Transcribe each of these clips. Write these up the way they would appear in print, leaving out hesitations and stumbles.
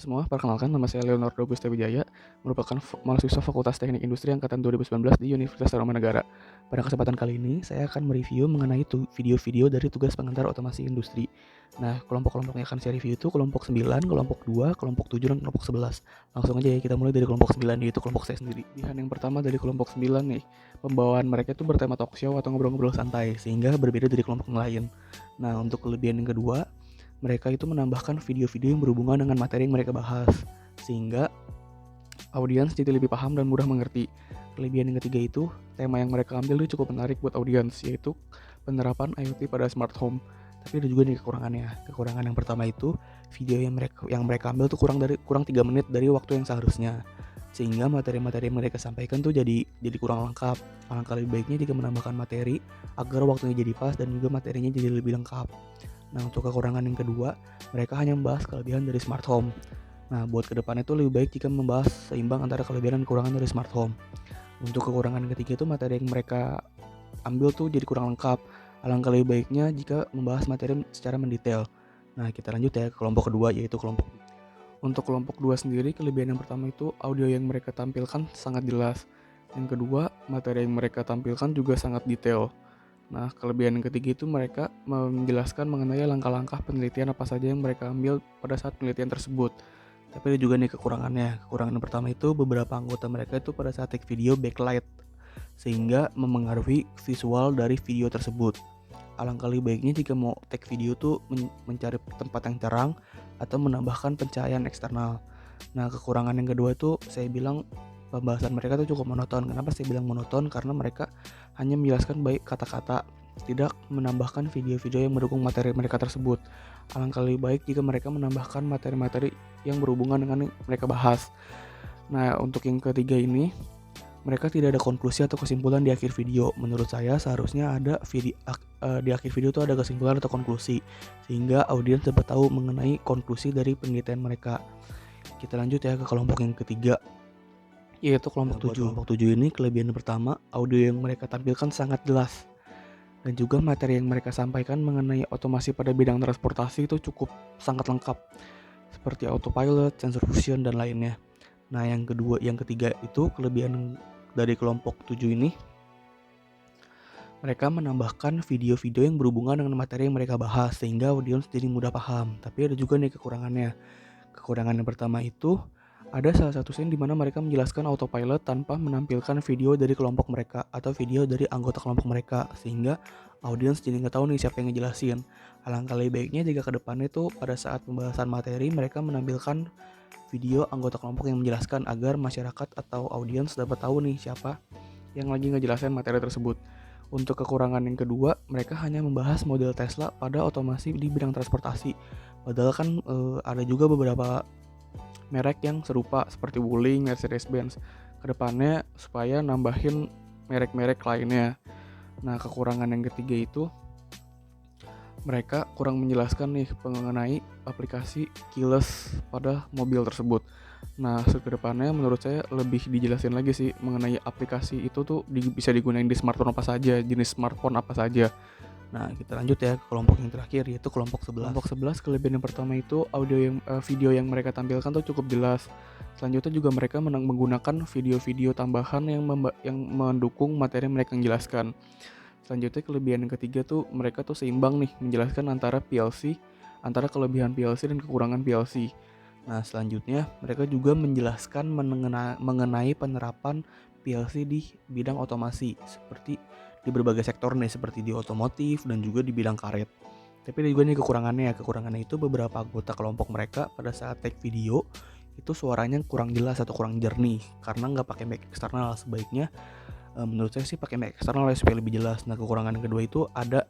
Semua, perkenalkan nama saya Leonardo Gustawijaya, merupakan mahasiswa Fakultas Teknik Industri angkatan 2019 di Universitas Tarumanegara. Pada kesempatan kali ini, saya akan mereview mengenai video-video dari tugas pengantar otomasi industri. Nah, kelompok-kelompok yang akan saya review itu kelompok 9, kelompok 2, kelompok 7, dan kelompok 11. Langsung aja ya, kita mulai dari kelompok 9, yaitu kelompok saya sendiri. Pilihan yang pertama dari kelompok 9 nih, pembawaan mereka itu bertema talk show atau ngobrol-ngobrol santai, sehingga berbeda dari kelompok yang lain. Nah, untuk kelebihan yang kedua, mereka itu menambahkan video-video yang berhubungan dengan materi yang mereka bahas, sehingga audiens jadi lebih paham dan mudah mengerti. Kelebihan yang ketiga itu, tema yang mereka ambil itu cukup menarik buat audiens, yaitu penerapan IoT pada smart home. Tapi ada juga nih kekurangannya. Kekurangan yang pertama itu, video yang mereka ambil tuh kurang 3 menit dari waktu yang seharusnya. Sehingga materi-materi yang mereka sampaikan tuh jadi kurang lengkap. Alangkah lebih baiknya jika menambahkan materi agar waktunya jadi pas dan juga materinya jadi lebih lengkap. Nah, untuk kekurangan yang kedua, mereka hanya membahas kelebihan dari smart home. Nah, buat kedepannya itu lebih baik jika membahas seimbang antara kelebihan dan kekurangan dari smart home. Untuk kekurangan yang ketiga itu materi yang mereka ambil tuh jadi kurang lengkap. Alangkah lebih baiknya jika membahas materi secara mendetail. Nah, kita lanjut ya ke kelompok kedua, yaitu kelompok. Untuk kelompok 2 sendiri, kelebihan yang pertama itu audio yang mereka tampilkan sangat jelas. Yang kedua, materi yang mereka tampilkan juga sangat detail. Nah, kelebihan yang ketiga itu mereka menjelaskan mengenai langkah-langkah penelitian apa saja yang mereka ambil pada saat penelitian tersebut. Tapi ada juga nih kekurangannya. Kekurangan yang pertama itu beberapa anggota mereka itu pada saat take video backlight, sehingga memengaruhi visual dari video tersebut. Alangkah lebih baiknya jika mau take video tuh mencari tempat yang terang atau menambahkan pencahayaan eksternal. Nah, kekurangan yang kedua itu saya bilang pembahasan mereka tuh cukup monoton. Kenapa saya bilang monoton? Karena mereka hanya menjelaskan baik kata-kata, tidak menambahkan video-video yang mendukung materi mereka tersebut. Alangkah lebih baik jika mereka menambahkan materi-materi yang berhubungan dengan yang mereka bahas. Nah, untuk yang ketiga ini, mereka tidak ada konklusi atau kesimpulan di akhir video. Menurut saya seharusnya ada di akhir video itu ada kesimpulan atau konklusi, sehingga audiens dapat tahu mengenai konklusi dari penelitian mereka. Kita lanjut ya ke kelompok yang ketiga, yaitu kelompok 7. Kelompok 7 ini kelebihan pertama, audio yang mereka tampilkan sangat jelas. Dan juga materi yang mereka sampaikan mengenai otomasi pada bidang transportasi itu cukup sangat lengkap, seperti autopilot, sensor fusion, dan lainnya. Nah, yang ketiga itu kelebihan dari kelompok 7 ini, mereka menambahkan video-video yang berhubungan dengan materi yang mereka bahas, sehingga audiens jadi mudah paham. Tapi ada juga nih kekurangannya. Kekurangan yang pertama itu, ada salah satu scene di mana mereka menjelaskan autopilot tanpa menampilkan video dari kelompok mereka atau video dari anggota kelompok mereka, sehingga audiens jadi nggak tahu nih siapa yang ngejelasin. Alangkah lebih baiknya jika ke depannya itu pada saat pembahasan materi mereka menampilkan video anggota kelompok yang menjelaskan agar masyarakat atau audiens dapat tahu nih siapa yang lagi ngejelasin materi tersebut. Untuk kekurangan yang kedua, mereka hanya membahas model Tesla pada otomasi di bidang transportasi. Padahal kan ada juga beberapa merek yang serupa seperti Wuling, Mercedes-Benz. Kedepannya supaya nambahin merek-merek lainnya. Nah, kekurangan yang ketiga itu mereka kurang menjelaskan nih mengenai aplikasi keyless pada mobil tersebut. Nah, kedepannya menurut saya lebih dijelasin lagi sih mengenai aplikasi itu tuh bisa digunain di smartphone apa saja, jenis smartphone apa saja. Nah, kita lanjut ya ke kelompok yang terakhir, yaitu kelompok 11. Kelompok 11 kelebihan yang pertama itu video yang mereka tampilkan tuh cukup jelas. Selanjutnya juga mereka menggunakan video-video tambahan yang mendukung materi yang mereka jelaskan. Selanjutnya kelebihan yang ketiga tuh mereka tuh seimbang nih menjelaskan antara kelebihan PLC dan kekurangan PLC. Nah, selanjutnya mereka juga menjelaskan mengenai penerapan PLC di bidang otomasi seperti di berbagai sektor nih, seperti di otomotif dan juga di bidang karet. Tapi ada juga nih kekurangannya itu beberapa anggota kelompok mereka pada saat take video itu suaranya kurang jelas atau kurang jernih karena nggak pakai mic eksternal. Sebaiknya menurut saya sih pakai mic eksternal ya supaya lebih jelas. Nah, kekurangan yang kedua itu ada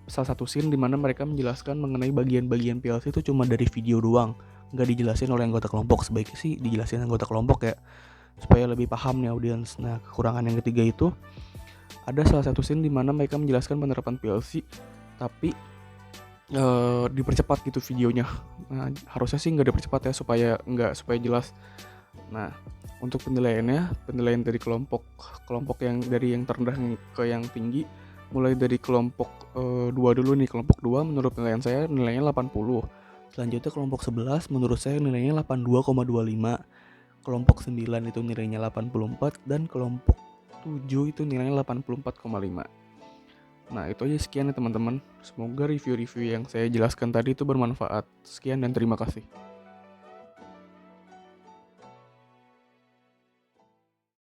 salah satu scene di mana mereka menjelaskan mengenai bagian-bagian PLC itu cuma dari video doang, nggak dijelasin oleh anggota kelompok. Sebaiknya sih dijelasin anggota kelompok ya supaya lebih paham nih audiens. Nah, kekurangan yang ketiga itu ada salah satu scene di mana mereka menjelaskan penerapan PLC tapi dipercepat gitu videonya. Nah, harusnya sih nggak dipercepat ya supaya jelas. Nah, untuk penilaian dari kelompok yang dari yang terendah ke yang tinggi, mulai dari kelompok 2 dulu nih. Kelompok 2 menurut penilaian saya nilainya 80. Selanjutnya kelompok 11 menurut saya nilainya 82,25. Kelompok 9 itu nilainya 84 dan kelompok 7 itu nilainya 84,5. Nah, itu aja, sekian ya teman-teman. Semoga review-review yang saya jelaskan tadi itu bermanfaat. Sekian dan terima kasih.